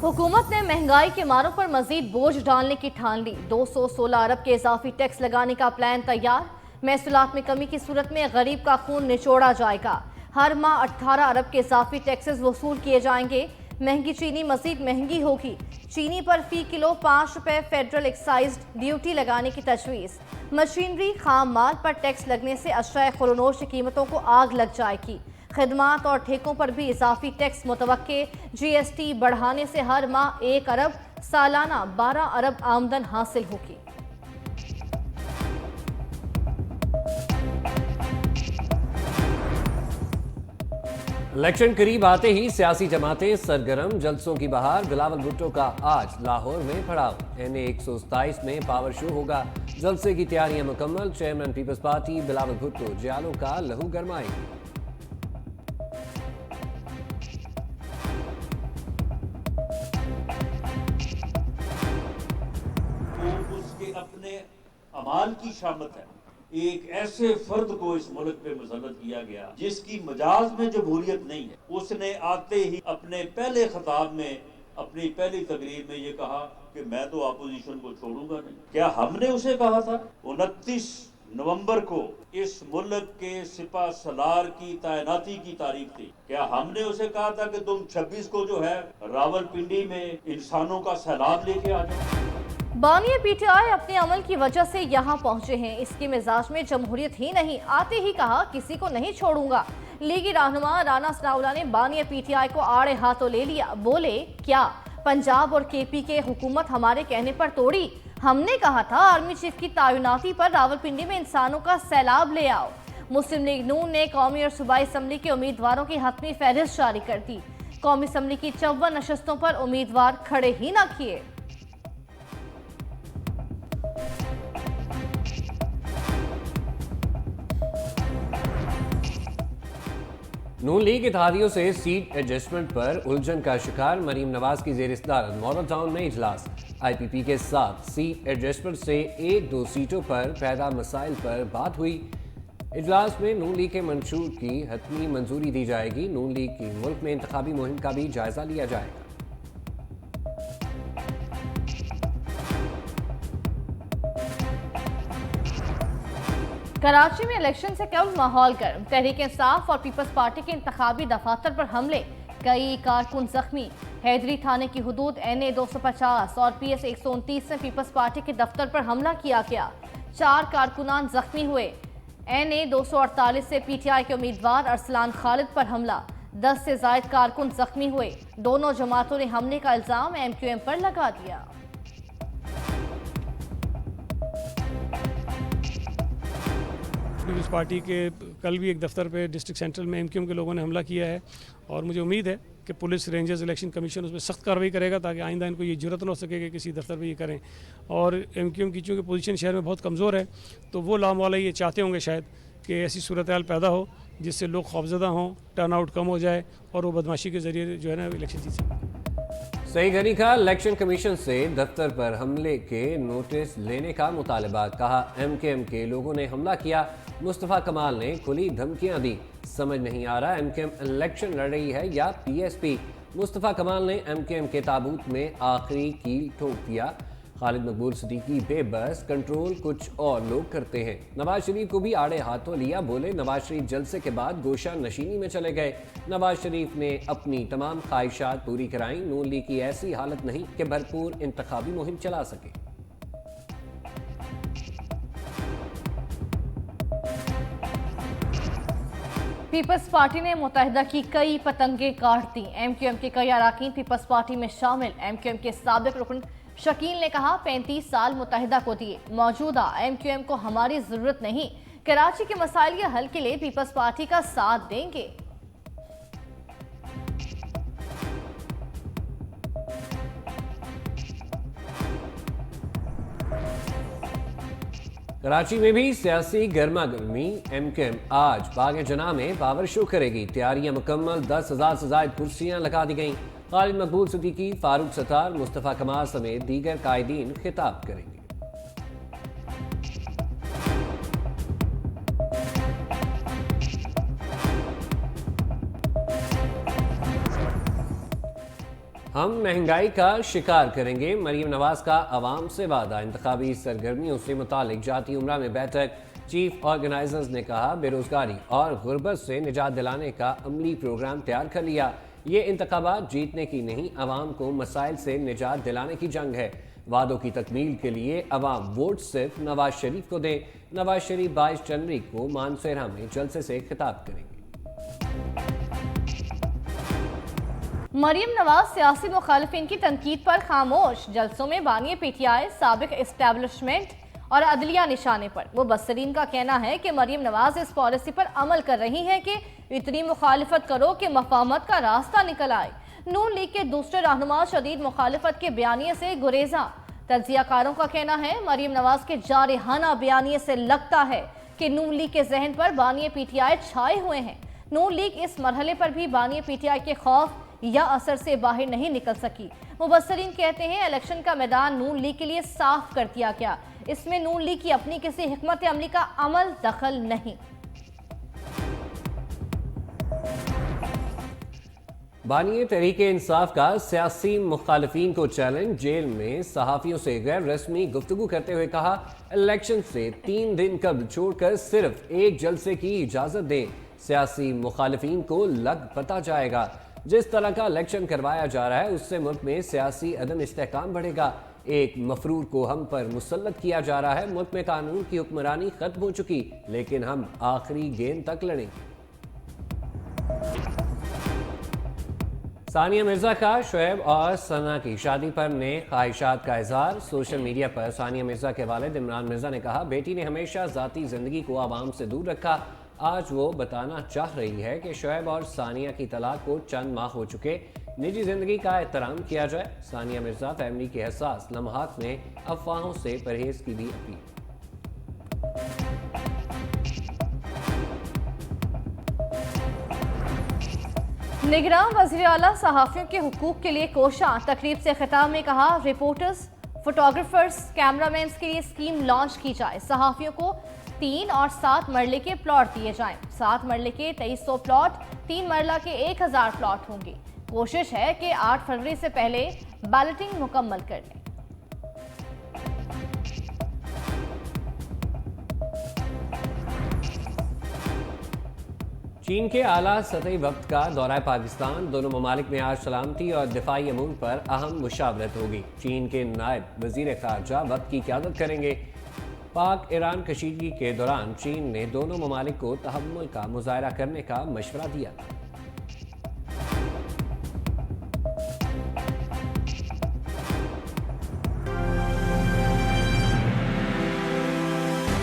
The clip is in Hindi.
हुकूमत ने महंगाई के मारों पर मजीद बोझ डालने की ठान ली। 216 अरब के इजाफी टैक्स लगाने का प्लान तैयार। महसूलात में कमी की सूरत में गरीब का खून निचोड़ा जाएगा। हर माह 18 अरब के इजाफी टैक्सेस वसूल किए जाएंगे। महंगी चीनी मजीद महंगी होगी। चीनी पर फी किलो 5 रुपए फेडरल एक्साइज ड्यूटी लगाने की तजवीज़। मशीनरी खाम माल पर टैक्स लगने से अशया खुरनोश की कीमतों को आग लग जाएगी। खिदमात और ठेकों पर भी इजाफी टैक्स मुतवक्के। GST बढ़ाने से हर माह 1 अरब, सालाना 12 अरब आमदन हासिल होगी। इलेक्शन करीब आते ही सियासी जमातें सरगर्म, जलसों की बहार। बिलावल भुट्टो का आज लाहौर में पड़ाव। NA 127 में पावर शो होगा। जलसे की तैयारियां मुकम्मल। चेयरमैन पीपल्स पार्टी बिलावल भुट्टो जियालों का लहू गरमाएंगे। अपने अमाल की शामत है। एक ऐसे फर्द को इस मुल्क पे मुसल्लत किया गया जिसकी मजाज में जमहूरियत नहीं है। उसने आते ही अपने पहले खिताब में, अपनी पहली तकरीर में ये कहा कि मैं तो अपोजिशन को छोड़ूंगा नहीं। क्या हमने उसे कहा था? 29 नवंबर को इस मुल्क के सिपा सलार की तैनाती की तारीख थी। क्या हमने उसे कहा था कि तुम 26 को जो है रावलपिंडी में इंसानों का सैलाब लेके आ जाओ? बानिया PTI अपने अमल की वजह से यहाँ पहुंचे हैं। इसके मिजाज में जमहूरियत ही नहीं। आते ही कहा किसी को नहीं छोड़ूंगा। लीगी रहनुमा राना सनाउल्लाह ने बानिया PTI को आड़े हाथों ले लिया। बोले, क्या पंजाब और KP के हुकूमत हमारे कहने पर तोड़ी? हमने कहा था आर्मी चीफ की तैनाती पर रावलपिंडी में इंसानों का सैलाब ले आओ। मुस्लिम लीग नून ने कौमी और सूबाई असम्बली के उम्मीदवारों की हतमी फहरिस्त जारी कर दी। कौमी असम्बली की 54 नशस्तों पर उम्मीदवार खड़े ही न किए। नून लीग इत्तेहादियों से सीट एडजस्टमेंट पर उलझन का शिकार। मरीम नवाज की ज़ेर सदारत मॉडल टाउन में इजलास। IPP के साथ सीट एडजस्टमेंट से 1-2 सीटों पर पैदा मसाइल पर बात हुई। इजलास में नून लीग के मंशूर की हतमी मंजूरी दी जाएगी। नून लीग की मुल्क में इंतखाबी मुहिम का भी जायजा लिया जाएगा। कराची में इलेक्शन से कबल माहौल गर्म। तहरीक इंसाफ और पीपल्स पार्टी के इंतखाबी दफातर पर हमले। कई कारकुन जख्मी। हैदरी थाने की हुदूद NA 250 और PS 129 में पीपल्स पार्टी के दफ्तर पर हमला किया गया। 4 कारकुनान जख्मी हुए। NA 248 से PTI के उम्मीदवार अरसलान खालिद पर हमला। 10 से जायद कारकुन जख्मी हुए। दोनों जमातों ने हमले का इल्जाम MQM पर लगा दिया। पीपल्स पार्टी के कल भी एक दफ्तर पे डिस्ट्रिक्ट सेंट्रल में MQM के लोगों ने हमला किया है और मुझे उम्मीद है कि पुलिस, रेंजर्स, इलेक्शन कमीशन उसमें सख्त कार्रवाई करेगा ताकि आइंदा इनको ये जरूरत ना हो सके कि किसी दफ्तर पे ये करें। और MQM की चूँकि पोजीशन शहर में बहुत कमज़ोर है तो वो लाम वाला ये चाहते होंगे शायद कि ऐसी सूरत हाल पैदा हो जिससे लोग खौफजदा हों, टर्न आउट कम हो जाए और वो बदमाशी के ज़रिए जो है ना इलेक्शन जीत सकें। सही घनी का इलेक्शन कमीशन से दफ्तर पर हमले के नोटिस लेने का मुतालबा। कहा MKM के लोगों ने हमला किया। मुस्तफ़ा कमाल ने खुली धमकियां दी। समझ नहीं आ रहा MKM इलेक्शन लड़ रही है या PSP। मुस्तफ़ा कमाल ने MKM के ताबूत में आखिरी कील ठोक दिया। खालिद मकबूल सिद्दीकी बेबस, कंट्रोल कुछ और लोग करते हैं। नवाज शरीफ को भी आड़े हाथों लिया। बोले, नवाज शरीफ जलसे के बाद गोशा नशीनी में चले गए। नवाज शरीफ ने अपनी तमाम ख्वाहिशात पूरी कराई। नून लीग की ऐसी हालत नहीं कि भरपूर इंतखाबी मुहिम चला सके। पीपल्स पार्टी ने मुत्तहिदा की कई पतंगे काट दी। MQM के कई अराकीन पीपल्स पार्टी में शामिल। MQM के साबिक रुकन शकील ने कहा, 35 साल मुत्तहिदा को दिए, मौजूदा MQM को हमारी जरूरत नहीं। कराची के मसाइल के हल के लिए पीपल्स पार्टी का साथ देंगे। कराची में भी सियासी गर्मा गर्मी। MKM आज बाग जना में पावर शो करेगी। तैयारियां मुकम्मल। 10,000 से ज्यादा कुर्सियां लगा दी गईं। खालिद मकबूल सिद्दीकी, फारूक सत्तार, मुस्तफ़ा कमाल समेत दीगर कायदीन खिताब करेंगे। हम महंगाई का शिकार करेंगे, मरीम नवाज का अवाम से वादा। इंतखाबी सरगर्मियों से मुतालिक जाती उम्रा में बैठक, चीफ ऑर्गेनाइजर्स ने कहा बेरोजगारी और गुर्बत से निजात दिलाने का अमली प्रोग्राम तैयार कर लिया। ये इंतखाबात जीतने की नहीं, अवाम को मसाइल से निजात दिलाने की जंग है। वादों की तकमील के लिए अवाम वोट सिर्फ नवाज शरीफ को दें। नवाज शरीफ 22 जनवरी को मानसेरा में जलसे से खिताब करेंगे। मरीम नवाज सियासी मुखालिफिन की तनकीद पर खामोश, जलसों में बानी पीटीआई, साबिक इस्टेब्लिशमेंट और अदलिया निशाने पर। मुबस्सरीन का कहना है कि मरीम नवाज इस पॉलिसी पर अमल कर रही हैं कि इतनी मुखालिफत करो कि मफाहमत का रास्ता निकल आए। नून लीग के दूसरे रहनुमा शदीद मुखालिफत के बयानिए से गुरेजा। तज्जियाकारों का कहना है मरीम नवाज के जारहाना बयानिए से लगता है कि नून लीग के जहन पर बानी पीटीआई छाए हुए हैं। नून लीग इस मरहले पर भी बानी पीटीआई के खौफ या असर से बाहर नहीं निकल सकी। मुबस्सरीन कहते हैं इलेक्शन का मैदान नून लीग के लिए साफ कर दिया गया, इसमें नून लीग की अपनी किसी हिकमत अमली का अमल दखल नहीं। बानी तहरीक इंसाफ का सियासी मुखालिफिन को चैलेंज, जेल में सहाफियों से गैर रस्मी गुफ्तगू करते हुए कहा इलेक्शन से 3 दिन कब्ल छोड़कर सिर्फ एक जलसे की इजाजत दें। सियासी मुखालिफिन को लग पता जाएगा जिस तरह का इलेक्शन करवाया जा रहा है उससे मुल्क में सियासी अदम इस्तेहकाम बढ़ेगा। एक मफरूर को हम पर मुसल्लत किया जा रहा है। मुल्क में कानून की हुक्मरानी खत्म हो चुकी, लेकिन हम आखिरी गेंद तक लड़ेंगे। सानिया मिर्जा का शोएब और सना की शादी पर ने ख्वाहिशात का इजहार। सोशल मीडिया पर सानिया मिर्जा के वालिद इमरान मिर्जा ने कहा बेटी ने हमेशा जाती जिंदगी को आवाम से दूर रखा, आज वो बताना चाह रही है कि शोएब और सानिया की तलाक को चंद माह हो चुके, निजी जिंदगी का एहतराम किया जाए। सानिया मिर्जा फैमिली के हसास लम्हात में अफवाहों से परहेज की भी अपील। निगरान वज़ीर आला सहाफ़ियों के हुकूक के लिए कोशा। तकरीब से खिताब में कहा रिपोर्टर्स, फोटोग्राफर्स, कैमरामैन के लिए स्कीम लॉन्च की जाए। सहाफ़ियों को 3 और 7 मरले के प्लॉट दिए जाएं। 7 मरले के 2300 प्लॉट, 3 मरला के 1000 प्लॉट होंगे। कोशिश है कि 8 फरवरी से पहले बैलेटिंग मुकम्मल कर लें। चीन के आला सतही वक्त का दौरा पाकिस्तान, दोनों ममालिक में आज सलामती और दिफाई अमूर पर अहम मुशावरत होगी। चीन के नायब वजीर खारजा वक्त की क़यादत करेंगे। पाक ईरान कशीदगी के दौरान चीन ने दोनों ममालिक को तहम्मुल का मुजाहरा करने का मशवरा दिया था।